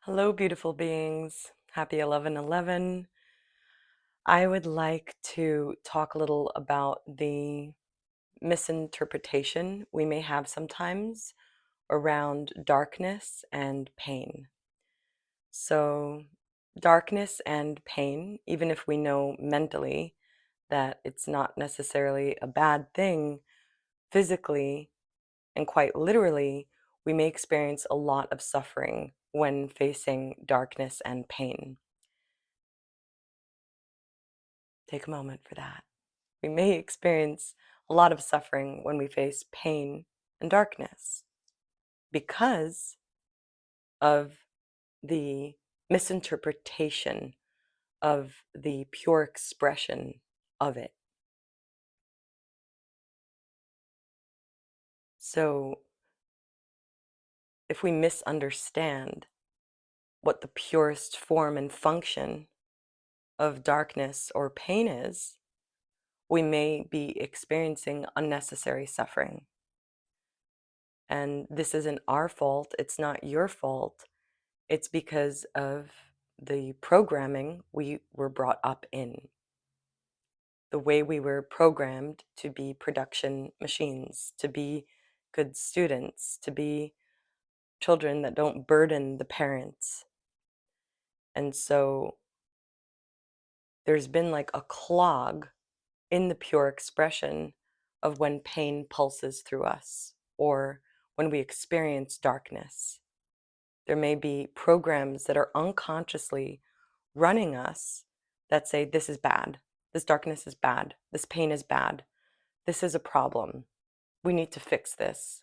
Hello, beautiful beings. Happy 11/11. I would like to talk a little about the misinterpretation we may have sometimes around darkness and pain. So, darkness and pain, even if we know mentally that it's not necessarily a bad thing, physically and quite literally, we may experience a lot of suffering when facing darkness and pain. Take a moment for that. We may experience a lot of suffering when we face pain and darkness because of the misinterpretation of the pure expression of it. So, if we misunderstand what the purest form and function of darkness or pain is, we may be experiencing unnecessary suffering. And this isn't our fault, it's not your fault. It's because of the programming we were brought up in, the way we were programmed to be production machines, to be good students, to be children that don't burden the parents. And so there's been like a clog in the pure expression of when pain pulses through us or when we experience darkness. There may be programs that are unconsciously running us that say, this is bad, this darkness is bad, this pain is bad, this is a problem, we need to fix this.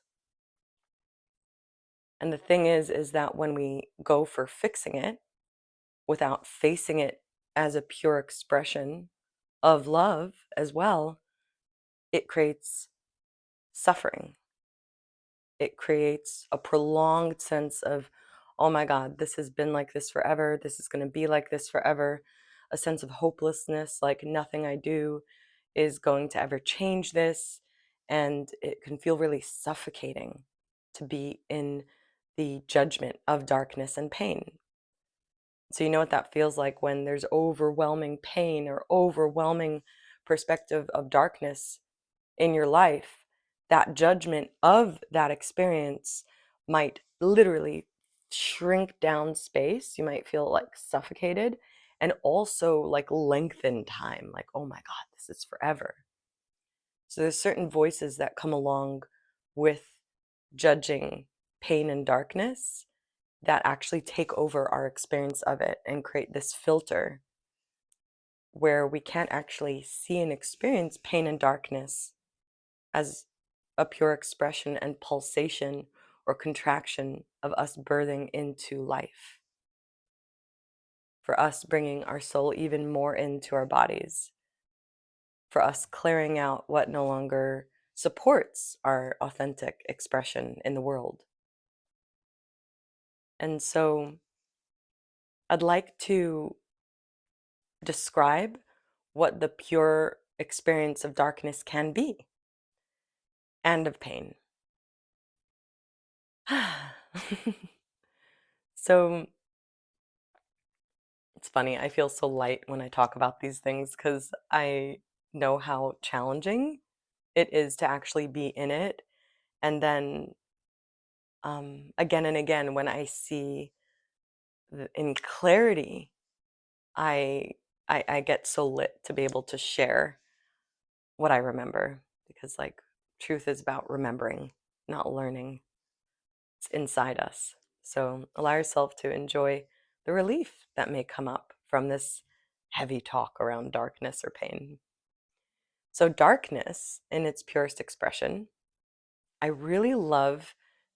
And the thing is that when we go for fixing it without facing it as a pure expression of love as well, it creates suffering. It creates a prolonged sense of, oh my God, this has been like this forever. This is going to be like this forever. A sense of hopelessness, like nothing I do is going to ever change this. And it can feel really suffocating to be in the judgment of darkness and pain. So, you know what that feels like when there's overwhelming pain or overwhelming perspective of darkness in your life. That judgment of that experience might literally shrink down space. You might feel like suffocated and also like lengthen time, like, oh my God, this is forever. So there's certain voices that come along with judging pain and darkness that actually take over our experience of it and create this filter where we can't actually see and experience pain and darkness as a pure expression and pulsation or contraction of us birthing into life, for us bringing our soul even more into our bodies, for us clearing out what no longer supports our authentic expression in the world. And so I'd like to describe what the pure experience of darkness can be and of pain. So it's funny, I feel so light when I talk about these things because I know how challenging it is to actually be in it. And then again and again, when I see in clarity, I, I get so lit to be able to share what I remember because, like, truth is about remembering, not learning. It's inside us. So allow yourself to enjoy the relief that may come up from this heavy talk around darkness or pain. So, darkness in its purest expression, I really love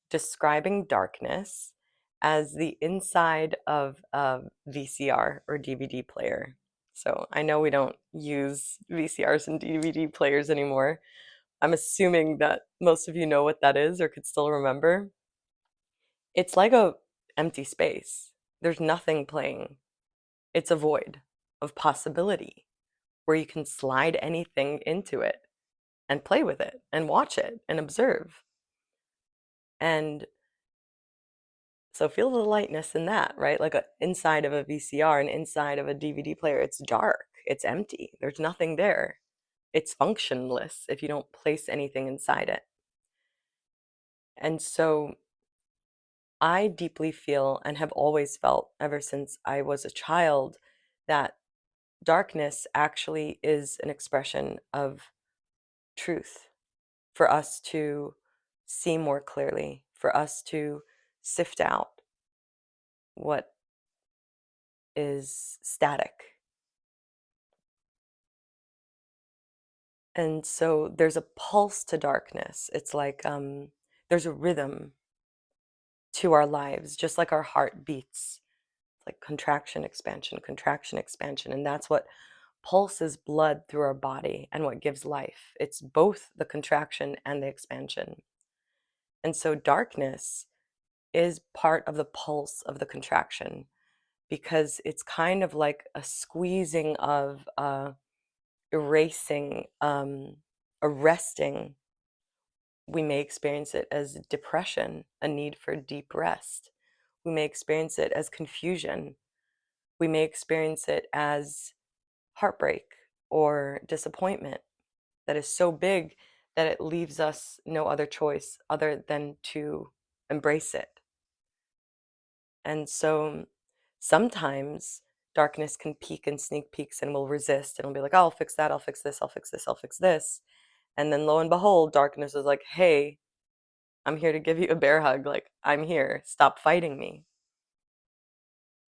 describing darkness as the inside of a VCR or DVD player. So, I know we don't use VCRs and DVD players anymore. I'm assuming that most of you know what that is or could still remember. It's like a empty space. There's nothing playing. It's a void of possibility where you can slide anything into it and play with it and watch it and observe. And So feel the lightness in that, right? Like inside of a VCR and inside of a DVD player, it's dark, it's empty, there's nothing there. It's functionless if you don't place anything inside it. And so I deeply feel and have always felt ever since I was a child that darkness actually is an expression of truth for us to see more clearly, for us to sift out what is static. And so there's a pulse to darkness. It's like there's a rhythm to our lives, just like our heart beats. It's like contraction, expansion. And that's what pulses blood through our body and what gives life. It's both the contraction and the expansion. And so darkness is part of the pulse of the contraction because it's kind of like a squeezing of erasing, arresting. We may experience it as depression, a need for deep rest. We may experience it as confusion. We may experience it as heartbreak or disappointment that is so big that it leaves us no other choice other than to embrace it. And so sometimes darkness can peek and sneak peeks and we'll resist and we'll be like, oh, I'll fix that, I'll fix this, I'll fix this, I'll fix this. And then lo and behold, darkness is like, hey, I'm here to give you a bear hug. Like, I'm here. Stop fighting me.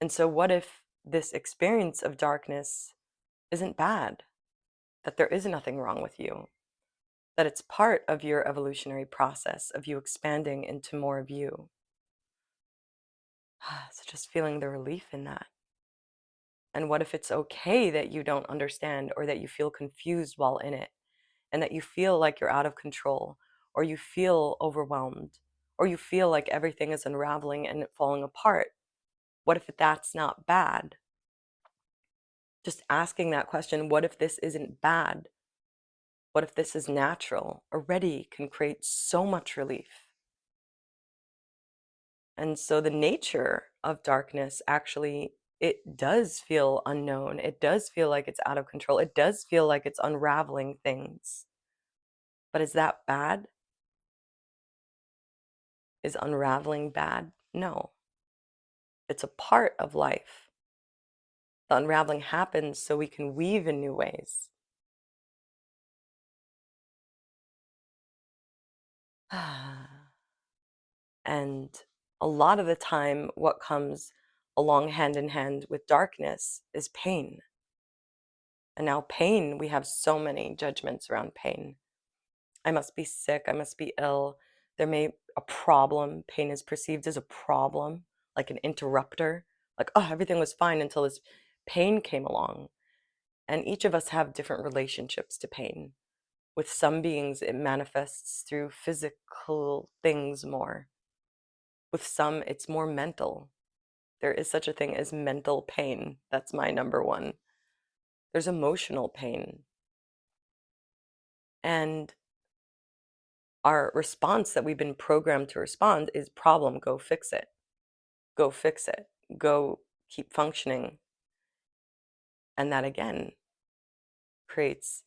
And so, what if this experience of darkness isn't bad? That there is nothing wrong with you? That it's part of your evolutionary process of you expanding into more of you? So, just feeling the relief in that. And what if it's okay that you don't understand or that you feel confused while in it and that you feel like you're out of control or you feel overwhelmed or you feel like everything is unraveling and falling apart? What if that's not bad? Just asking that question, what if this isn't bad? What if this is natural? Already can create so much relief. And so the nature of darkness actually, it does feel unknown. It does feel like it's out of control. It does feel like it's unraveling things. But is that bad? Is unraveling bad? No. It's a part of life. The unraveling happens so we can weave in new ways. And a lot of the time, what comes along hand in hand with darkness is pain. And now, pain, we have so many judgments around pain. I must be sick. I must be ill. There may a problem. Pain is perceived as a problem, like an interrupter. Like, oh, everything was fine until this pain came along. And each of us have different relationships to pain. With some beings, it manifests through physical things more. With some, it's more mental. There is such a thing as mental pain. That's my number one. There's emotional pain. And our response that we've been programmed to respond is problem, go fix it. Go fix it. Go keep functioning. And that again creates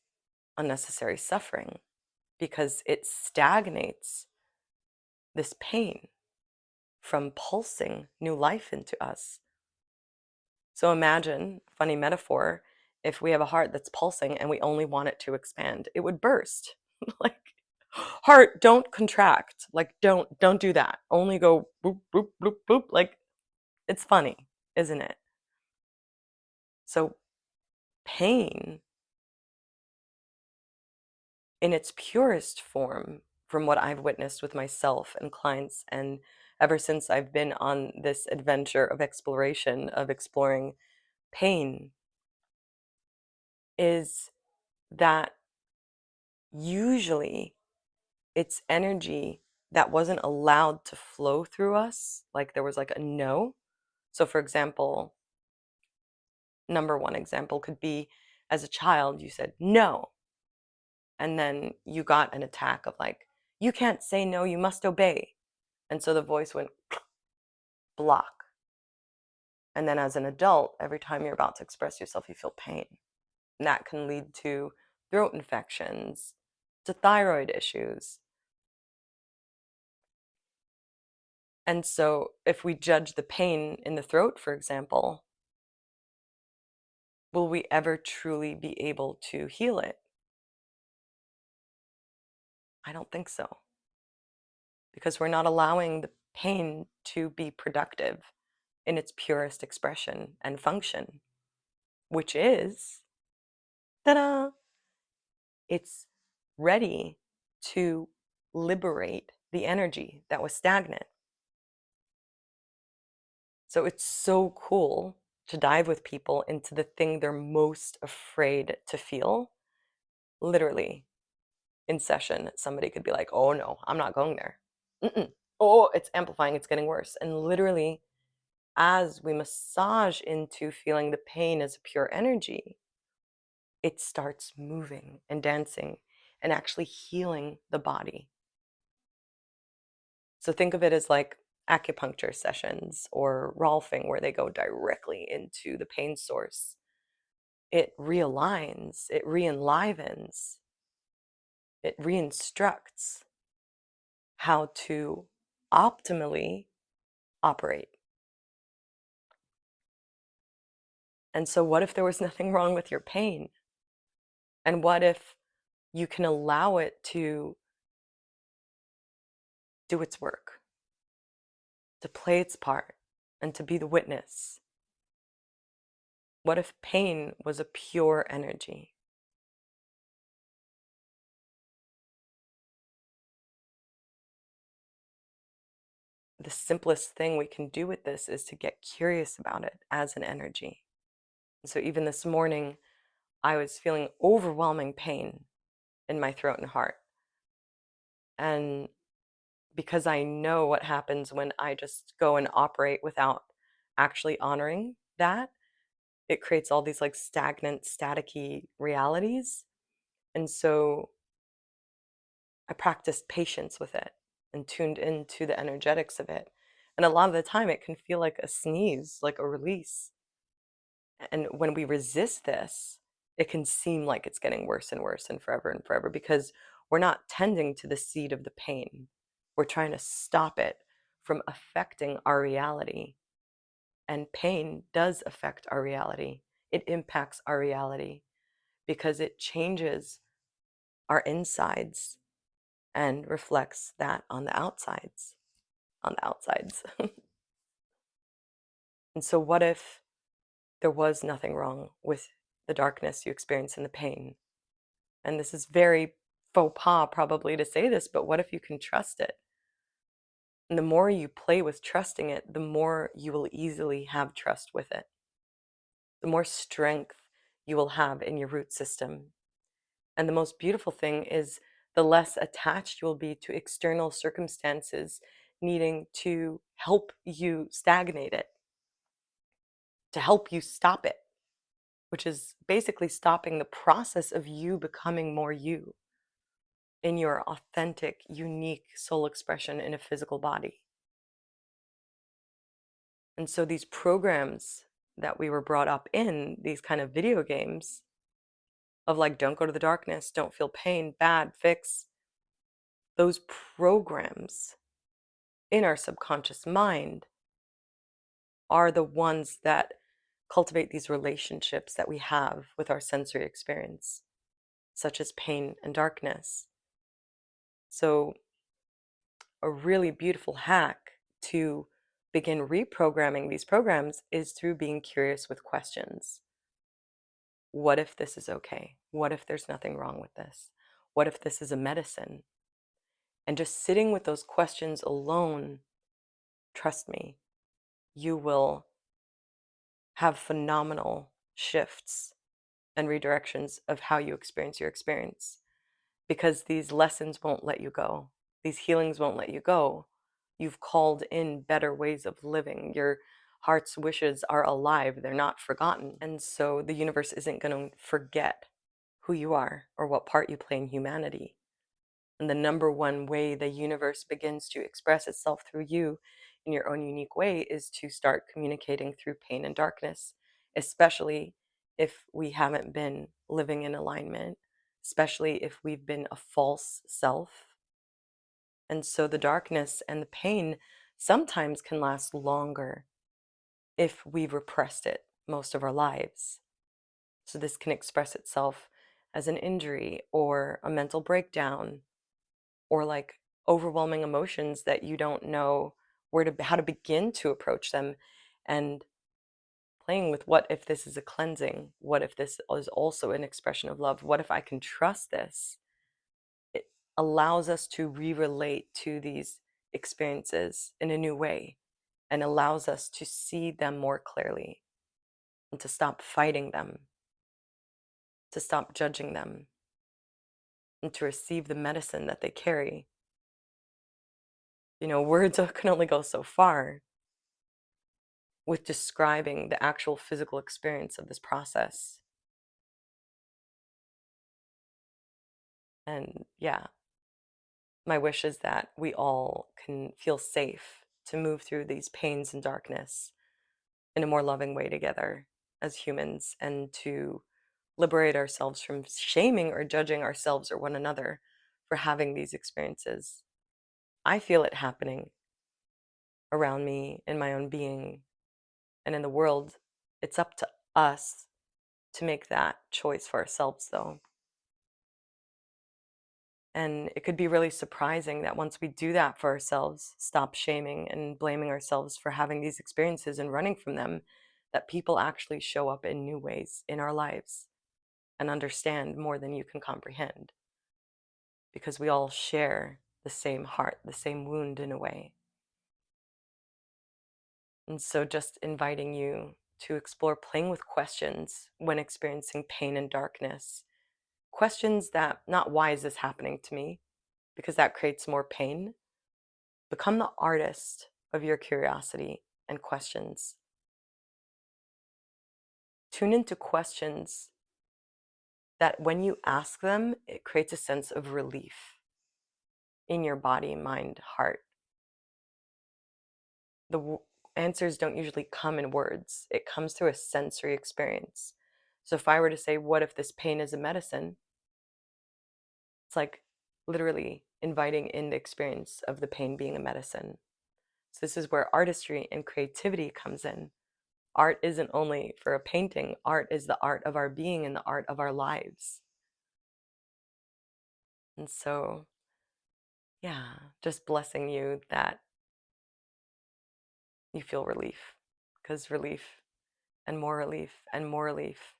unnecessary suffering because it stagnates this pain from pulsing new life into us. So imagine, funny metaphor, if we have a heart that's pulsing and we only want it to expand, it would burst. Like, heart, don't contract. Like, don't do that. Only go boop, boop, boop, boop. Like, it's funny, isn't it? So pain in its purest form, from what I've witnessed with myself and clients, and ever since I've been on this adventure of exploration, of exploring pain, is that usually it's energy that wasn't allowed to flow through us. Like there was like a no. So, for example, number one example could be as a child, you said no. And then you got an attack of like, you can't say no, you must obey. And so the voice went block. And then as an adult, every time you're about to express yourself, you feel pain. And that can lead to throat infections, to thyroid issues. And so if we judge the pain in the throat, for example, will we ever truly be able to heal it? I don't think so. Because we're not allowing the pain to be productive in its purest expression and function, which is, ta-da, it's ready to liberate the energy that was stagnant. So it's so cool to dive with people into the thing they're most afraid to feel. Literally, in session, somebody could be like, oh no, I'm not going there. Mm-mm. Oh, it's amplifying, it's getting worse. And literally, as we massage into feeling the pain as a pure energy, it starts moving and dancing and actually healing the body. So think of it as like acupuncture sessions or Rolfing, where they go directly into the pain source. It realigns, it re-enlivens, it re-instructs how to optimally operate. And so, what if there was nothing wrong with your pain? And what if you can allow it to do its work, to play its part, and to be the witness? What if pain was a pure energy? The simplest thing we can do with this is to get curious about it as an energy. So even this morning, I was feeling overwhelming pain in my throat and heart. And because I know what happens when I just go and operate without actually honoring that, it creates all these like stagnant, staticky realities. And so I practiced patience with it and tuned into the energetics of it. And a lot of the time, it can feel like a sneeze, like a release. And when we resist this, it can seem like it's getting worse and forever because we're not tending to the seed of the pain. We're trying to stop it from affecting our reality. And pain does affect our reality. It impacts our reality because it changes our insides and reflects that on the outsides, on the outsides. And so what if there was nothing wrong with the darkness you experience and the pain? And this is very faux pas probably to say this, but what if you can trust it? And the more you play with trusting it, the more you will easily have trust with it. The more strength you will have in your root system. And the most beautiful thing is the less attached you will be to external circumstances needing to help you stagnate it, to help you stop it, which is basically stopping the process of you becoming more you in your authentic, unique soul expression in a physical body. And so these programs that we were brought up in, these kind of video games of like, don't go to the darkness, don't feel pain, bad, fix, those programs in our subconscious mind are the ones that cultivate these relationships that we have with our sensory experience, such as pain and darkness. So a really beautiful hack to begin reprogramming these programs is through being curious with questions. What if this is okay? What if there's nothing wrong with this? What if this is a medicine? And just sitting with those questions alone, trust me, you will have phenomenal shifts and redirections of how you experience your experience, because these lessons won't let you go. These healings won't let you go. You've called in better ways of living. Your heart's wishes are alive, they're not forgotten. And so the universe isn't going to forget who you are or what part you play in humanity. And the number one way the universe begins to express itself through you in your own unique way is to start communicating through pain and darkness, especially if we haven't been living in alignment, especially if we've been a false self. And so the darkness and the pain sometimes can last longer if we've repressed it most of our lives. So this can express itself as an injury or a mental breakdown or like overwhelming emotions that you don't know how to begin to approach them, and playing with what if this is a cleansing, what if this is also an expression of love, what if I can trust this. It allows us to re-relate to these experiences in a new way and allows us to see them more clearly and to stop fighting them, to stop judging them, and to receive the medicine that they carry. Words can only go so far with describing the actual physical experience of this process. And yeah, my wish is that we all can feel safe to move through these pains and darkness in a more loving way together as humans, and to liberate ourselves from shaming or judging ourselves or one another for having these experiences. I feel it happening around me in my own being and in the world. It's up to us to make that choice for ourselves, though. And it could be really surprising that once we do that for ourselves, stop shaming and blaming ourselves for having these experiences and running from them, that people actually show up in new ways in our lives and understand more than you can comprehend, because we all share the same heart, the same wound in a way. And so, just inviting you to explore playing with questions when experiencing pain and darkness. Questions that, not why is this happening to me? Because that creates more pain. Become the artist of your curiosity and questions. Tune into questions that when you ask them, it creates a sense of relief in your body, mind, heart. The answers don't usually come in words, it comes through a sensory experience. So if I were to say, what if this pain is a medicine? It's like literally inviting in the experience of the pain being a medicine. So this is where artistry and creativity comes in. Art isn't only for a painting, art is the art of our being and the art of our lives. And so, yeah, just blessing you that you feel relief, because relief and more relief and more relief,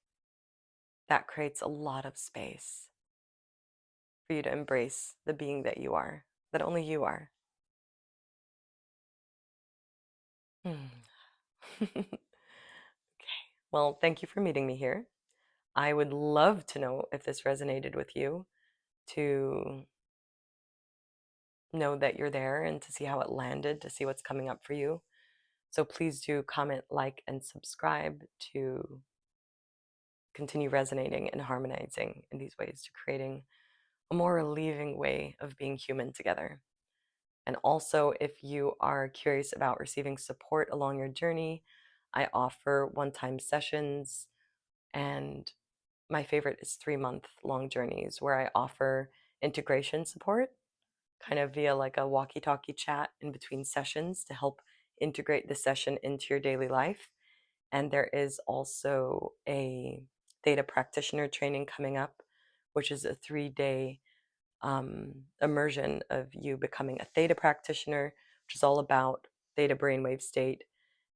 that creates a lot of space for you to embrace the being that you are, that only you are. Okay. Well, thank you for meeting me here. I would love to know if this resonated with you, to know that you're there and to see how it landed, to see what's coming up for you. So please do comment, like, and subscribe to continue resonating and harmonizing in these ways, to creating a more relieving way of being human together. And also, if you are curious about receiving support along your journey, I offer one-time sessions, and my favorite is 3-month long journeys where I offer integration support, kind of via like a walkie-talkie chat in between sessions to help integrate the session into your daily life. And there is also a Theta Practitioner training coming up, which is a 3-day immersion of you becoming a Theta practitioner, which is all about Theta brainwave state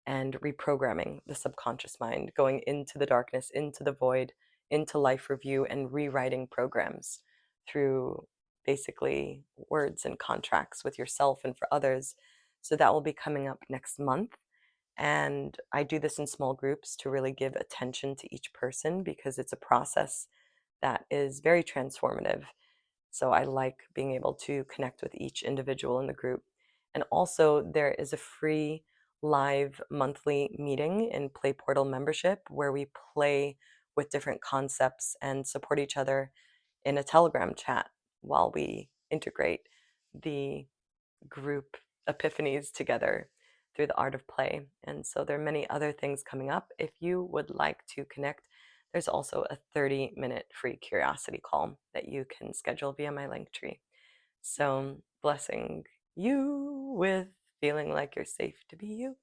and reprogramming the subconscious mind, going into the darkness, into the void, into life review, and rewriting programs through basically words and contracts with yourself and for others. So that will be coming up next month. And I do this in small groups to really give attention to each person, because it's a process that is very transformative. So I like being able to connect with each individual in the group. And also, there is a free live monthly meeting in Play Portal membership where we play with different concepts and support each other in a Telegram chat while we integrate the group epiphanies together. through the art of play. And so there are many other things coming up. If you would like to connect, there's also a 30-minute free curiosity call that you can schedule via my Linktree. So blessing you with feeling like you're safe to be you.